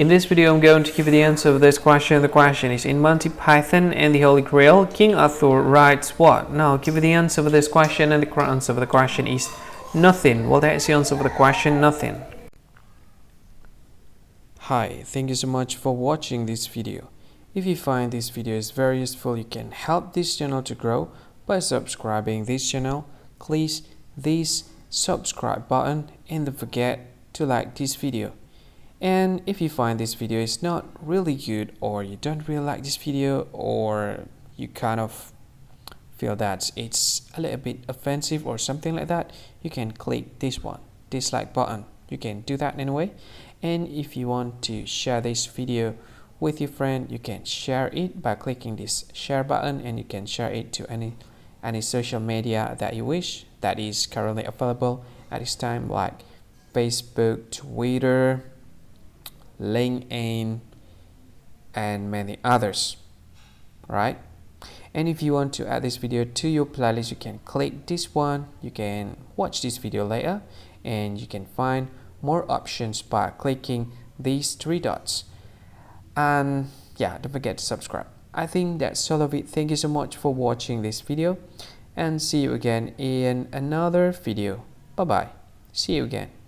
In this video, I'm going to give you the answer of this question. The question is, in Monty Python and the Holy Grail, King Arthur writes what? Now, I'll give you the answer of this question, and the answer of the question is nothing. Well, that's the answer of the question, nothing. Hi, thank you so much for watching this video. If you find this video is very useful, you can help this channel to grow by subscribing this channel. Please this subscribe button and don't forget to like this video. And if you find this video is not really good, or you don't really like this video, or you kind of feel that it's a little bit offensive or something like that, you can click this one, dislike button. You can do that anyway. And if you want to share this video with your friend, you can share it by clicking this share button, and you can share it to any social media that you wish that is currently available at this time, like Facebook, Twitter, LinkedIn, and many others, right? And if you want to add this video to your playlist, you can click this one. You can watch this video later, and you can find more options by clicking these three dots. And yeah, don't forget to subscribe. I think that's all of it. Thank you so much for watching this video, and see you again in another video. Bye bye. See you again.